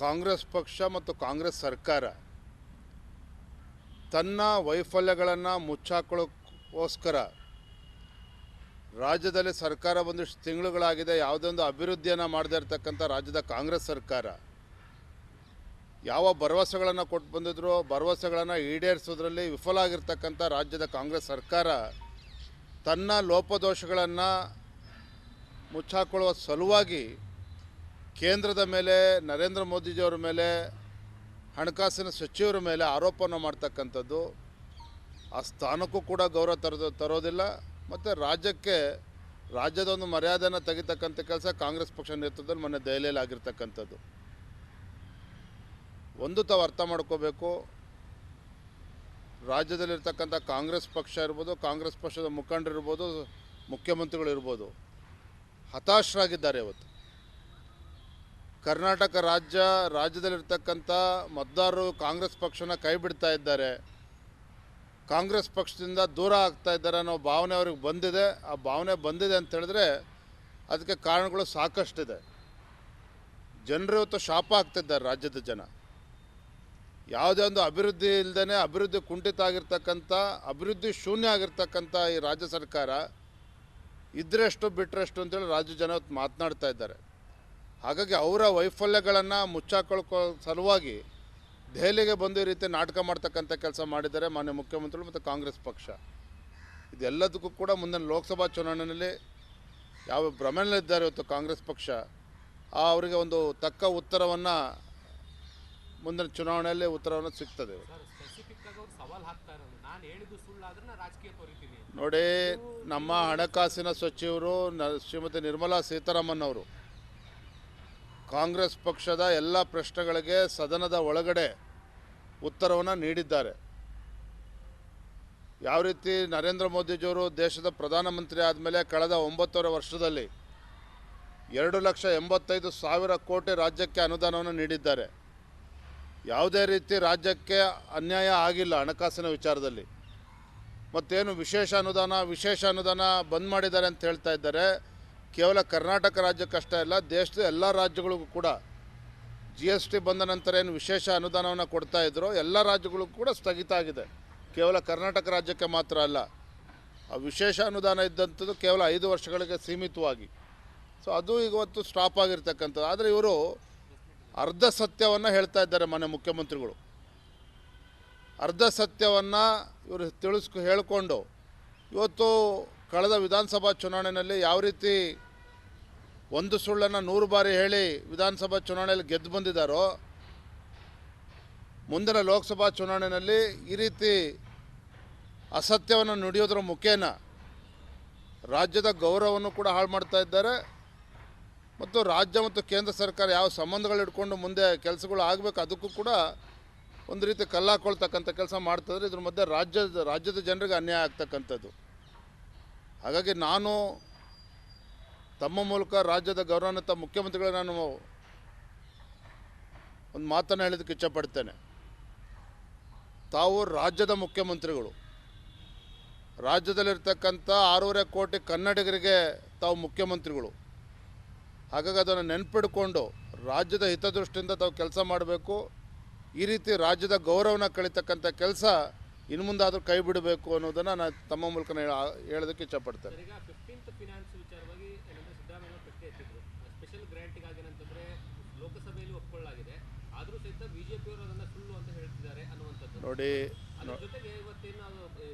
ಕಾಂಗ್ರೆಸ್ ಪಕ್ಷ ಮತ್ತು ಕಾಂಗ್ರೆಸ್ ಸರ್ಕಾರ ತನ್ನ ವೈಫಲ್ಯಗಳನ್ನು ಮುಚ್ಚಾಕೊಳ್ಳೋಕ್ಕೋಸ್ಕರ ರಾಜ್ಯದಲ್ಲಿ ಸರ್ಕಾರ ಒಂದಿಷ್ಟು ತಿಂಗಳುಗಳಾಗಿದೆ, ಯಾವುದೇ ಒಂದು ಅಭಿವೃದ್ಧಿಯನ್ನು ಮಾಡದೇ ಇರತಕ್ಕಂಥ ರಾಜ್ಯದ ಕಾಂಗ್ರೆಸ್ ಸರ್ಕಾರ ಯಾವ ಭರವಸೆಗಳನ್ನು ಕೊಟ್ಟು ಬಂದಿದ್ರು, ಭರವಸೆಗಳನ್ನು ಈಡೇರಿಸೋದ್ರಲ್ಲಿ ವಿಫಲ ಆಗಿರ್ತಕ್ಕಂಥ ರಾಜ್ಯದ ಕಾಂಗ್ರೆಸ್ ಸರ್ಕಾರ ತನ್ನ ಲೋಪದೋಷಗಳನ್ನು ಮುಚ್ಚಾಕೊಳ್ಳುವ ಸಲುವಾಗಿ ಕೇಂದ್ರದ ಮೇಲೆ, ನರೇಂದ್ರ ಮೋದಿಜಿಯವರ ಮೇಲೆ, ಹಣಕಾಸಿನ ಸಚಿವರ ಮೇಲೆ ಆರೋಪವನ್ನು ಮಾಡ್ತಕ್ಕಂಥದ್ದು ಆ ಸ್ಥಾನಕ್ಕೂ ಕೂಡ ಗೌರವ ತರೋದಿಲ್ಲ ಮತ್ತು ರಾಜ್ಯದ ಒಂದು ಮರ್ಯಾದೆಯನ್ನು ತೆಗಿತಕ್ಕಂಥ ಕೆಲಸ ಕಾಂಗ್ರೆಸ್ ಪಕ್ಷ ನೇತೃತ್ವದಲ್ಲಿ ಮೊನ್ನೆ ದೆಹಲಿಯಲ್ಲಿ ಆಗಿರ್ತಕ್ಕಂಥದ್ದು. ಒಂದು ತಾವು ಅರ್ಥ ಮಾಡ್ಕೋಬೇಕು, ರಾಜ್ಯದಲ್ಲಿರ್ತಕ್ಕಂಥ ಕಾಂಗ್ರೆಸ್ ಪಕ್ಷ ಇರ್ಬೋದು, ಕಾಂಗ್ರೆಸ್ ಪಕ್ಷದ ಮುಖಂಡರಿರ್ಬೋದು, ಮುಖ್ಯಮಂತ್ರಿಗಳಿರ್ಬೋದು, ಹತಾಶರಾಗಿದ್ದಾರೆ. ಇವತ್ತು ಕರ್ನಾಟಕ ರಾಜ್ಯದಲ್ಲಿರ್ತಕ್ಕಂಥ ಮತದಾರರು ಕಾಂಗ್ರೆಸ್ ಪಕ್ಷನ ಕೈ ಬಿಡ್ತಾ ಇದ್ದಾರೆ, ಕಾಂಗ್ರೆಸ್ ಪಕ್ಷದಿಂದ ದೂರ ಆಗ್ತಾ ಇದ್ದಾರೆ ಅನ್ನೋ ಭಾವನೆ ಅವ್ರಿಗೆ ಬಂದಿದೆ. ಆ ಭಾವನೆ ಬಂದಿದೆ ಅಂತ ಹೇಳಿದ್ರೆ ಅದಕ್ಕೆ ಕಾರಣಗಳು ಸಾಕಷ್ಟಿದೆ. ಜನರು ಇವತ್ತು ಶಾಪ ಆಗ್ತಿದ್ದಾರೆ. ರಾಜ್ಯದ ಜನ ಯಾವುದೇ ಒಂದು ಅಭಿವೃದ್ಧಿ ಇಲ್ಲದೇ, ಅಭಿವೃದ್ಧಿ ಕುಂಠಿತ ಆಗಿರ್ತಕ್ಕಂಥ, ಅಭಿವೃದ್ಧಿ ಶೂನ್ಯ ಆಗಿರ್ತಕ್ಕಂಥ ಈ ರಾಜ್ಯ ಸರ್ಕಾರ ಇದ್ರೆಷ್ಟು ಬಿಟ್ಟರೆಷ್ಟು ಅಂತೇಳಿ ರಾಜ್ಯ ಜನ ಇವತ್ತು ಮಾತನಾಡ್ತಾ ಇದ್ದಾರೆ. ಹಾಗಾಗಿ ಅವರ ವೈಫಲ್ಯಗಳನ್ನು ಮುಚ್ಚಾಕೊಳ್ಳೋ ಸಲುವಾಗಿ ದೆಹಲಿಗೆ ಬಂದು ಈ ರೀತಿ ನಾಟಕ ಮಾಡ್ತಕ್ಕಂಥ ಕೆಲಸ ಮಾಡಿದ್ದಾರೆ ಮಾನ್ಯ ಮುಖ್ಯಮಂತ್ರಿಗಳು ಮತ್ತು ಕಾಂಗ್ರೆಸ್ ಪಕ್ಷ. ಇದೆಲ್ಲದಕ್ಕೂ ಕೂಡ ಮುಂದಿನ ಲೋಕಸಭಾ ಚುನಾವಣೆಯಲ್ಲಿ ಯಾವ ಭ್ರಮೆಯಲ್ಲಿದ್ದಾರೆ ಇವತ್ತು ಕಾಂಗ್ರೆಸ್ ಪಕ್ಷ, ಅವರಿಗೆ ಒಂದು ತಕ್ಕ ಉತ್ತರವನ್ನು ಮುಂದಿನ ಚುನಾವಣೆಯಲ್ಲಿ ಉತ್ತರವನ್ನು ಸಿಗ್ತದೆ. ನೋಡಿ, ನಮ್ಮ ಹಣಕಾಸಿನ ಸಚಿವರು ಶ್ರೀಮತಿ ನಿರ್ಮಲಾ ಸೀತಾರಾಮನ್ ಅವರು ಕಾಂಗ್ರೆಸ್ ಪಕ್ಷದ ಎಲ್ಲ ಪ್ರಶ್ನೆಗಳಿಗೆ ಸದನದ ಒಳಗಡೆ ಉತ್ತರವನ್ನು ನೀಡಿದ್ದಾರೆ. ಯಾವ ರೀತಿ ನರೇಂದ್ರ ಮೋದಿಜಿಯವರು ದೇಶದ ಪ್ರಧಾನಮಂತ್ರಿ ಆದಮೇಲೆ ಕಳೆದ 9 ವರ್ಷದಲ್ಲಿ 2,85,000 ಕೋಟಿ ರಾಜ್ಯಕ್ಕೆ ಅನುದಾನವನ್ನು ನೀಡಿದ್ದಾರೆ. ಯಾವುದೇ ರೀತಿ ರಾಜ್ಯಕ್ಕೆ ಅನ್ಯಾಯ ಆಗಿಲ್ಲ ಹಣಕಾಸಿನ ವಿಚಾರದಲ್ಲಿ. ಮತ್ತೇನು ವಿಶೇಷ ಅನುದಾನ ಬಂದ್ ಮಾಡಿದ್ದಾರೆ ಅಂತ ಹೇಳ್ತಾ ಇದ್ದಾರೆ. ಕೇವಲ ಕರ್ನಾಟಕ ರಾಜ್ಯಕ್ಕಷ್ಟೇ ಅಲ್ಲ, ದೇಶದ ಎಲ್ಲ ರಾಜ್ಯಗಳಿಗೂ ಕೂಡ GST ಬಂದ ನಂತರ ಏನು ವಿಶೇಷ ಅನುದಾನವನ್ನು ಕೊಡ್ತಾ ಇದ್ರು, ಎಲ್ಲ ರಾಜ್ಯಗಳಿಗೂ ಕೂಡ ಸ್ಥಗಿತ ಆಗಿದೆ. ಕೇವಲ ಕರ್ನಾಟಕ ರಾಜ್ಯಕ್ಕೆ ಮಾತ್ರ ಅಲ್ಲ, ಆ ವಿಶೇಷ ಅನುದಾನ ಇದ್ದಂಥದ್ದು ಕೇವಲ 5 ವರ್ಷಗಳಿಗೆ ಸೀಮಿತವಾಗಿ. ಸೊ ಅದು ಇವತ್ತು ಸ್ಟಾಪ್ ಆಗಿರ್ತಕ್ಕಂಥದ್ದು. ಆದರೆ ಇವರು ಅರ್ಧ ಸತ್ಯವನ್ನು ಹೇಳ್ತಾ ಇದ್ದಾರೆ. ಮಾನ್ಯ ಮುಖ್ಯಮಂತ್ರಿಗಳು ಅರ್ಧ ಸತ್ಯವನ್ನು ಇವರು ಹೇಳಿಕೊಂಡು ಇವತ್ತು ಕಳೆದ ವಿಧಾನಸಭಾ ಚುನಾವಣೆಯಲ್ಲಿ ಯಾವ ರೀತಿ ಒಂದು ಸುಳ್ಳನ್ನು 100 ಬಾರಿ ಹೇಳಿ ವಿಧಾನಸಭಾ ಚುನಾವಣೆಯಲ್ಲಿ ಗೆದ್ದು ಬಂದಿದ್ದಾರೋ, ಮುಂದಿನ ಲೋಕಸಭಾ ಚುನಾವಣೆಯಲ್ಲಿ ಈ ರೀತಿ ಅಸತ್ಯವನ್ನು ನುಡಿಯೋದ್ರ ಮುಖೇನ ರಾಜ್ಯದ ಗೌರವವನ್ನು ಕೂಡ ಹಾಳು ಮಾಡ್ತಾ ಇದ್ದಾರೆ. ಮತ್ತು ರಾಜ್ಯ ಮತ್ತು ಕೇಂದ್ರ ಸರ್ಕಾರ ಯಾವ ಸಂಬಂಧಗಳು ಇಟ್ಕೊಂಡು ಮುಂದೆ ಕೆಲಸಗಳು ಆಗಬೇಕು ಅದಕ್ಕೂ ಕೂಡ ಒಂದು ರೀತಿ ಕಲ್ಲಾಕೊಳ್ತಕ್ಕಂಥ ಕೆಲಸ ಮಾಡ್ತಿದ್ರೆ. ಇದ್ರ ಮಧ್ಯೆ ರಾಜ್ಯದ ಜನರಿಗೆ ಅನ್ಯಾಯ ಆಗ್ತಕ್ಕಂಥದ್ದು. ಹಾಗಾಗಿ ನಾನು ತಮ್ಮ ಮೂಲಕ ರಾಜ್ಯದ ಗೌರವಾನ್ವಿತ ಮುಖ್ಯಮಂತ್ರಿಗಳಿಗೆ ನಾನು ಒಂದು ಮಾತನ್ನು ಹೇಳೋದಕ್ಕೆ ಇಚ್ಛಪಡ್ತೇನೆ. ತಾವು ರಾಜ್ಯದ ಮುಖ್ಯಮಂತ್ರಿಗಳು, ರಾಜ್ಯದಲ್ಲಿರ್ತಕ್ಕಂಥ 6.5 ಕೋಟಿ ಕನ್ನಡಿಗರಿಗೆ ತಾವು ಮುಖ್ಯಮಂತ್ರಿಗಳು. ಹಾಗಾಗಿ ಅದನ್ನು ನೆನಪಿಡ್ಕೊಂಡು ರಾಜ್ಯದ ಹಿತದೃಷ್ಟಿಯಿಂದ ತಾವು ಕೆಲಸ ಮಾಡಬೇಕು. ಈ ರೀತಿ ರಾಜ್ಯದ ಗೌರವನ ಕಳೀತಕ್ಕಂಥ ಕೆಲಸ ಇನ್ನು ಮುಂದಾದರೂ ಕೈ ಬಿಡಬೇಕು ಅನ್ನೋದನ್ನು ನಾನು ತಮ್ಮ ಮೂಲಕ ಹೇಳೋದಕ್ಕೆ ಇಚ್ಛಪಡ್ತೇನೆ. ಈಗ 15th ಫಿನಾನ್ಸ್ ವಿಚಾರವಾಗಿ ಸಿದ್ದರಾಮಯ್ಯ ಪಟ್ಟಿ ಎತ್ತಿದ್ರು. ಸ್ಪೆಷಲ್ ಗ್ರಾಂಟಿಗಾಗಿ ಏನಂತಂದರೆ ಲೋಕಸಭೆಯಲ್ಲಿ ಒಪ್ಪಿಕೊಳ್ಳಲಾಗಿದೆ, ಆದರೂ ಸಹಿತ ಬಿಜೆಪಿಯವರು ಅದನ್ನು ಸುಳ್ಳು ಅಂತ ಹೇಳ್ತಿದ್ದಾರೆ ಅನ್ನುವಂಥದ್ದು. ನೋಡಿ, ಅದರ ಜೊತೆಗೆ ಇವತ್ತೇನು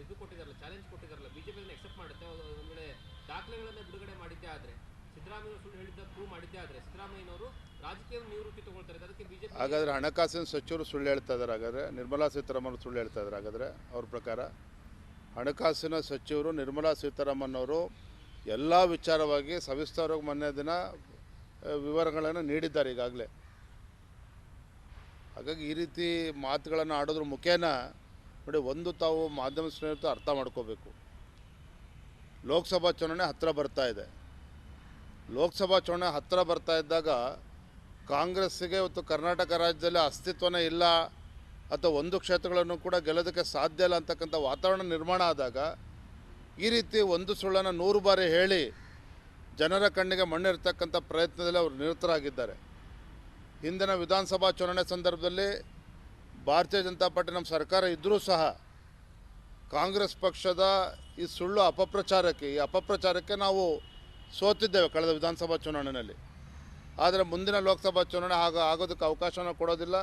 ಇದು ಕೊಟ್ಟಿದ್ದಾರಲ್ಲ, ಚಾಲೆಂಜ್ ಕೊಟ್ಟಿದ್ದಾರಲ್ಲ, ಬಿಜೆಪಿ ಅದನ್ನು ಎಕ್ಸೆಪ್ಟ್ ಮಾಡುತ್ತೆ. ಒಂದು ವೇಳೆ ದಾಖಲೆಗಳನ್ನು ಬಿಡುಗಡೆ ಮಾಡಿದ್ದೇ ಆದರೆ, ಸಿದ್ದರಾಮಯ್ಯ ಸುಳ್ಳು ಹೇಳಿದ್ದ ಪ್ರೂವ್ ಮಾಡಿದ್ದೇ ಆದರೆ ಸಿದ್ದರಾಮಯ್ಯನವರು ರಾಜಕೀಯ ನಿವೃತ್ತಿ ತಗೊಳ್ತಾರೆ. ಅದಕ್ಕೆ ಬಿಜೆಪಿ ಹಾಗಾದರೆ ಹಣಕಾಸಿನ ಸಚಿವರು ಸುಳ್ಳು ಹೇಳ್ತಾ ಇದ್ದಾರೆ. ಹಾಗಾದರೆ ನಿರ್ಮಲಾ ಸೀತಾರಾಮನ್ ಸುಳ್ಳು ಹೇಳ್ತಾ ಇದ್ದಾರೆ. ಹಾಗಾದರೆ ಅವ್ರ ಪ್ರಕಾರ ಹಣಕಾಸಿನ ಸಚಿವರು ನಿರ್ಮಲಾ ಸೀತಾರಾಮನ್ ಅವರು ಎಲ್ಲ ವಿಚಾರವಾಗಿ ಸವಿಸ್ತಾರವಾಗಿ ಮೊನ್ನೆ ದಿನ ವಿವರಗಳನ್ನು ನೀಡಿದ್ದಾರೆ ಈಗಾಗಲೇ. ಹಾಗಾಗಿ ಈ ರೀತಿ ಮಾತುಗಳನ್ನು ಆಡೋದ್ರ ಮುಖೇನ ನೋಡಿ, ಒಂದು ತಾವು ಮಾಧ್ಯಮ ಸ್ನೇಹಿತರು ಅರ್ಥ ಮಾಡ್ಕೋಬೇಕು. ಲೋಕಸಭಾ ಚುನಾವಣೆ ಹತ್ತಿರ ಬರ್ತಾ ಇದೆ. ಲೋಕಸಭಾ ಚುನಾವಣೆ ಹತ್ತಿರ ಬರ್ತಾ ಇದ್ದಾಗ ಕಾಂಗ್ರೆಸ್ಸಿಗೆ ಇವತ್ತು ಕರ್ನಾಟಕ ರಾಜ್ಯದಲ್ಲಿ ಅಸ್ತಿತ್ವನೇ ಇಲ್ಲ ಅಥವಾ ಒಂದು ಕ್ಷೇತ್ರಗಳನ್ನು ಕೂಡ ಗೆಲ್ಲೋದಕ್ಕೆ ಸಾಧ್ಯ ಇಲ್ಲ ಅಂತಕ್ಕಂಥ ವಾತಾವರಣ ನಿರ್ಮಾಣ ಆದಾಗ ಈ ರೀತಿ ಒಂದು ಸುಳ್ಳನ್ನು 100 ಬಾರಿ ಹೇಳಿ ಜನರ ಕಣ್ಣಿಗೆ ಮಣ್ಣಿರ್ತಕ್ಕಂಥ ಪ್ರಯತ್ನದಲ್ಲಿ ಅವರು ನಿರತರಾಗಿದ್ದಾರೆ. ಹಿಂದಿನ ವಿಧಾನಸಭಾ ಚುನಾವಣೆ ಸಂದರ್ಭದಲ್ಲಿ ಭಾರತೀಯ ಜನತಾ ಪಾರ್ಟಿ ನಮ್ಮ ಸರ್ಕಾರ ಇದ್ದರೂ ಸಹ ಕಾಂಗ್ರೆಸ್ ಪಕ್ಷದ ಈ ಸುಳ್ಳು ಅಪಪ್ರಚಾರಕ್ಕೆ ನಾವು ಸೋತಿದ್ದೇವೆ ಕಳೆದ ವಿಧಾನಸಭಾ ಚುನಾವಣೆಯಲ್ಲಿ. ಆದರೆ ಮುಂದಿನ ಲೋಕಸಭಾ ಚುನಾವಣೆ ಆಗೋದಕ್ಕೆ ಅವಕಾಶವನ್ನು ಕೊಡೋದಿಲ್ಲ.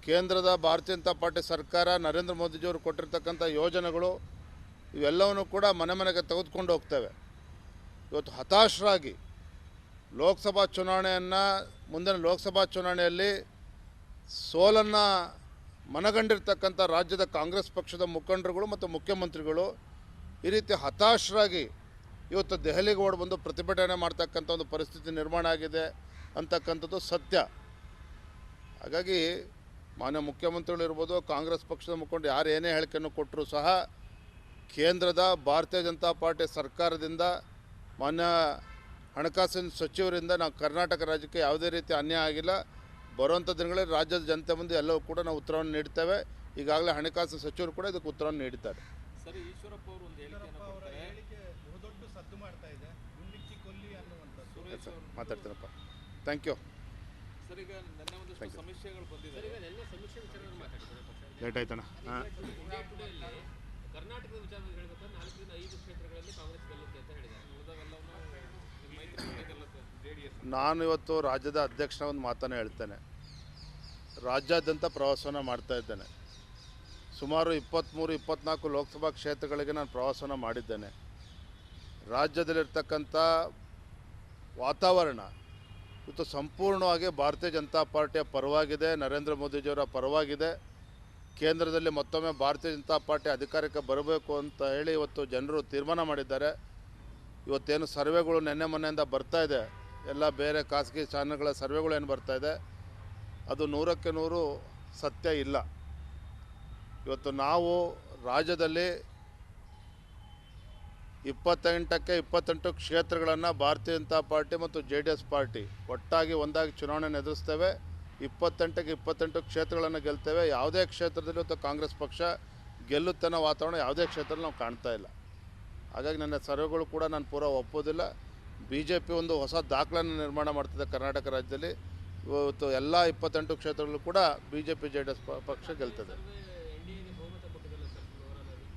ಕೇಂದ್ರದ ಭಾರತೀಯ ಜನತಾ ಪಾರ್ಟಿ ಸರ್ಕಾರ ನರೇಂದ್ರ ಮೋದಿಜಿಯವರು ಕೊಟ್ಟಿರ್ತಕ್ಕಂಥ ಯೋಜನೆಗಳು ಇವೆಲ್ಲವನ್ನೂ ಕೂಡ ಮನೆ ಮನೆಗೆ ತೆಗೆದುಕೊಂಡು ಹೋಗ್ತೇವೆ. ಇವತ್ತು ಹತಾಶರಾಗಿ ಲೋಕಸಭಾ ಚುನಾವಣೆಯನ್ನು ಮುಂದಿನ ಲೋಕಸಭಾ ಚುನಾವಣೆಯಲ್ಲಿ ಸೋಲನ್ನು ಮನಗಂಡಿರ್ತಕ್ಕಂಥ ರಾಜ್ಯದ ಕಾಂಗ್ರೆಸ್ ಪಕ್ಷದ ಮುಖಂಡರುಗಳು ಮತ್ತು ಮುಖ್ಯಮಂತ್ರಿಗಳು ಈ ರೀತಿ ಹತಾಶರಾಗಿ ಇವತ್ತು ದೆಹಲಿಗೆ ಓಡಿಬಂದು ಪ್ರತಿಭಟನೆ ಮಾಡ್ತಕ್ಕಂಥ ಒಂದು ಪರಿಸ್ಥಿತಿ ನಿರ್ಮಾಣ ಆಗಿದೆ ಅಂತಕ್ಕಂಥದ್ದು ಸತ್ಯ. ಹಾಗಾಗಿ ಮಾನ್ಯ ಮುಖ್ಯಮಂತ್ರಿಗಳು ಇರ್ಬೋದು, ಕಾಂಗ್ರೆಸ್ ಪಕ್ಷದ ಮುಖಂಡರು ಯಾರು ಏನೇ ಹೇಳಿಕೆಯನ್ನು ಕೊಟ್ಟರೂ ಸಹ ಕೇಂದ್ರದ ಭಾರತೀಯ ಜನತಾ ಪಾರ್ಟಿ ಸರ್ಕಾರದಿಂದ ಮಾನ್ಯ ಹಣಕಾಸಿನ ಸಚಿವರಿಂದ ನಾವು ಕರ್ನಾಟಕ ರಾಜ್ಯಕ್ಕೆ ಯಾವುದೇ ರೀತಿ ಅನ್ಯಾಯ ಆಗಿಲ್ಲ. ಬರುವಂಥ ದಿನಗಳಲ್ಲಿ ರಾಜ್ಯದ ಜನತೆ ಮುಂದೆ ಎಲ್ಲವೂ ಕೂಡ ನಾವು ಉತ್ತರವನ್ನು ನೀಡ್ತೇವೆ. ಈಗಾಗಲೇ ಹಣಕಾಸು ಸಚಿವರು ಕೂಡ ಇದಕ್ಕೆ ಉತ್ತರವನ್ನು ನೀಡಿದ್ದಾರೆ. ಸರ್, ಈಶ್ವರಪ್ಪ ಅವರು ಒಂದು ಹೇಳಿಕೆ ಬಹುದೊಡ್ಡ ಸದ್ದು ಮಾಡ್ತಾ ಇದೆ, ಗುಂಡಿಕ್ಕಿ ಕೊಲ್ಲಿ ಅನ್ನುವಂಥದ್ದು. ಮಾತಾಡ್ತೀನಪ್ಪ, ಥ್ಯಾಂಕ್ ಯು. ಸರ್, ಈಗ ನನ್ನ ಒಂದಷ್ಟು ಸಮಸ್ಯೆಗಳು ಬಂದಿದೆ. ಈಗ ನೆನ್ನೆ ಸಮೀಕ್ಷೆ ವಿಚಾರದಲ್ಲಿ ಮಾತಾಡಿದ್ದಾರೆ. ಲೇಟ್ ಆಯ್ತಣ್ಣ. ಕರ್ನಾಟಕದ ವಿಚಾರದಲ್ಲಿ ಹೇಳಬೇಕಾದ್ರೆ 4ರಿಂದ 5 ಕ್ಷೇತ್ರಗಳಲ್ಲಿ ಕಾಂಗ್ರೆಸ್ ಗೆಲ್ಲುತ್ತೆ ಅಂತ ಹೇಳಿದ್ದಾರೆ. ಉಳಿದವೆಲ್ಲವೂ ಮೈತ್ರಿ ಗೆಲ್ಲುತ್ತೆ, JDS. ನಾನು ಇವತ್ತು ರಾಜ್ಯದ ಅಧ್ಯಕ್ಷನ ಒಂದು ಮಾತನ್ನು ಹೇಳ್ತೇನೆ. ರಾಜ್ಯಾದ್ಯಂತ ಪ್ರವಾಸವನ್ನು ಮಾಡ್ತಾ ಇದ್ದೇನೆ. ಸುಮಾರು 23-24 ಲೋಕಸಭಾ ಕ್ಷೇತ್ರಗಳಿಗೆ ನಾನು ಪ್ರವಾಸವನ್ನು ಮಾಡಿದ್ದೇನೆ. ರಾಜ್ಯದಲ್ಲಿರ್ತಕ್ಕಂಥ ವಾತಾವರಣ ಇವತ್ತು ಸಂಪೂರ್ಣವಾಗಿ ಭಾರತೀಯ ಜನತಾ ಪಾರ್ಟಿಯ ಪರವಾಗಿದೆ, ನರೇಂದ್ರ ಮೋದಿಜಿಯವರ ಪರವಾಗಿದೆ. ಕೇಂದ್ರದಲ್ಲಿ ಮತ್ತೊಮ್ಮೆ ಭಾರತೀಯ ಜನತಾ ಪಾರ್ಟಿ ಅಧಿಕಾರಕ್ಕೆ ಬರಬೇಕು ಅಂತ ಹೇಳಿ ಇವತ್ತು ಜನರು ತೀರ್ಮಾನ ಮಾಡಿದ್ದಾರೆ. ಇವತ್ತೇನು ಸರ್ವೆಗಳು ನೆನ್ನೆ ಮೊನ್ನೆಯಿಂದ ಬರ್ತಾ ಇದೆ, ಎಲ್ಲ ಬೇರೆ ಖಾಸಗಿ ಚಾನಲ್ಗಳ ಸರ್ವೆಗಳು ಏನು ಬರ್ತಾ ಇದೆ, ಅದು 100ಕ್ಕೆ 100 ಸತ್ಯ ಇಲ್ಲ. ಇವತ್ತು ನಾವು ರಾಜ್ಯದಲ್ಲಿ 28ಕ್ಕೆ 28 ಕ್ಷೇತ್ರಗಳನ್ನು ಭಾರತೀಯ ಜನತಾ ಪಾರ್ಟಿ ಮತ್ತು JDS ಪಾರ್ಟಿ ಒಟ್ಟಾಗಿ ಒಂದಾಗಿ ಚುನಾವಣೆಯನ್ನು ಎದುರಿಸ್ತೇವೆ. 28ಕ್ಕೆ 28 ಕ್ಷೇತ್ರಗಳನ್ನು ಗೆಲ್ತೇವೆ. ಯಾವುದೇ ಕ್ಷೇತ್ರದಲ್ಲಿ ಇವತ್ತು ಕಾಂಗ್ರೆಸ್ ಪಕ್ಷ ಗೆಲ್ಲುತ್ತೆ ಅನ್ನೋ ವಾತಾವರಣ ಯಾವುದೇ ಕ್ಷೇತ್ರದಲ್ಲಿ ನಾವು ಕಾಣ್ತಾ ಇಲ್ಲ. ಹಾಗಾಗಿ ನನ್ನ ಸರ್ವೆಗಳು ಕೂಡ ನಾನು ಪೂರ ಒಪ್ಪೋದಿಲ್ಲ. BJP ಒಂದು ಹೊಸ ದಾಖಲೆಯನ್ನು ನಿರ್ಮಾಣ ಮಾಡ್ತಿದೆ ಕರ್ನಾಟಕ ರಾಜ್ಯದಲ್ಲಿ. ಇವತ್ತು ಎಲ್ಲ 28 ಕ್ಷೇತ್ರಗಳಲ್ಲೂ ಕೂಡ BJP JDS ಪಕ್ಷ ಗೆಲ್ತದೆ.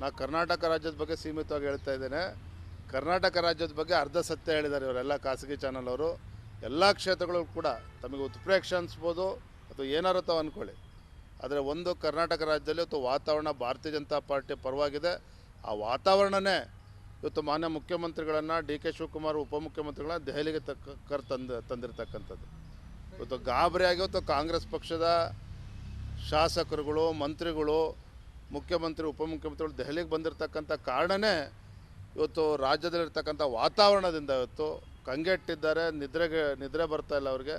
ನಾ ಕರ್ನಾಟಕ ರಾಜ್ಯದ ಬಗ್ಗೆ ಸೀಮಿತವಾಗಿ ಹೇಳ್ತಾ ಇದ್ದೇನೆ. ಕರ್ನಾಟಕ ರಾಜ್ಯದ ಬಗ್ಗೆ ಅರ್ಧ ಸತ್ಯ ಹೇಳಿದ್ದಾರೆ ಇವರೆಲ್ಲ ಖಾಸಗಿ ಚಾನಲ್ ಅವರು. ಎಲ್ಲ ಕ್ಷೇತ್ರಗಳು ಕೂಡ ತಮಗೆ ಉತ್ಪ್ರೇಕ್ಷೆ ಅನಿಸ್ಬೋದು ಅಥವಾ ಏನಾರು ತಾವು ಅಂದ್ಕೊಳ್ಳಿ, ಆದರೆ ಒಂದು ಕರ್ನಾಟಕ ರಾಜ್ಯದಲ್ಲಿ ಇವತ್ತು ವಾತಾವರಣ ಭಾರತೀಯ ಜನತಾ ಪಾರ್ಟಿ ಪರವಾಗಿದೆ. ಆ ವಾತಾವರಣನೇ ಇವತ್ತು ಮಾನ್ಯ ಮುಖ್ಯಮಂತ್ರಿಗಳನ್ನು DK ಶಿವಕುಮಾರ್ ಉಪಮುಖ್ಯಮಂತ್ರಿಗಳನ್ನ ದೆಹಲಿಗೆ ತಂದಿರತಕ್ಕಂಥದ್ದು. ಇವತ್ತು ಗಾಬರಿಯಾಗಿ ಇವತ್ತು ಕಾಂಗ್ರೆಸ್ ಪಕ್ಷದ ಶಾಸಕರುಗಳು, ಮಂತ್ರಿಗಳು, ಮುಖ್ಯಮಂತ್ರಿ, ಉಪಮುಖ್ಯಮಂತ್ರಿಗಳು ದೆಹಲಿಗೆ ಬಂದಿರತಕ್ಕಂಥ ಕಾರಣವೇ ಇವತ್ತು ರಾಜ್ಯದಲ್ಲಿರ್ತಕ್ಕಂಥ ವಾತಾವರಣದಿಂದ ಇವತ್ತು ಕಂಗೆಟ್ಟಿದ್ದಾರೆ. ನಿದ್ರೆ ಬರ್ತಾ ಇಲ್ಲ ಅವ್ರಿಗೆ.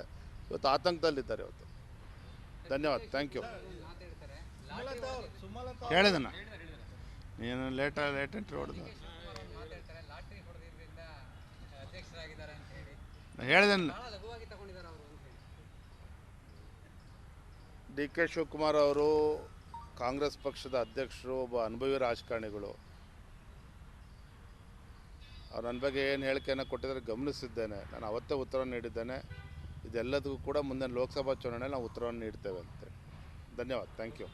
ಇವತ್ತು ಆತಂಕದಲ್ಲಿದ್ದಾರೆ ಇವತ್ತು. ಧನ್ಯವಾದ, ಥ್ಯಾಂಕ್ ಯು. ಹೇಳಿದಣ್ಣ, ನೀನು ಲೇಟ್ ಎಂಟ್ರಿ ಹೊಡೆದ ಹೇಳಿದೆಲ್ಲ. DK ಶಿವಕುಮಾರ್ ಅವರು ಕಾಂಗ್ರೆಸ್ ಪಕ್ಷದ ಅಧ್ಯಕ್ಷರು, ಒಬ್ಬ ಅನುಭವಿ ರಾಜಕಾರಣಿಗಳು. ಅವ್ರು ನನ್ನ ಬಗ್ಗೆ ಏನು ಹೇಳಿಕೆಯನ್ನು ಕೊಟ್ಟಿದ್ದಾರೆ ಗಮನಿಸಿದ್ದೇನೆ. ನಾನು ಅವತ್ತೇ ಉತ್ತರ ನೀಡಿದ್ದೇನೆ. ಇದೆಲ್ಲದಕ್ಕೂ ಕೂಡ ಮುಂದಿನ ಲೋಕಸಭಾ ಚುನಾವಣೆಯಲ್ಲಿ ನಾವು ಉತ್ತರವನ್ನು ನೀಡ್ತೇವೆ ಅಂತೇಳಿ. ಧನ್ಯವಾದ, ಥ್ಯಾಂಕ್ ಯು.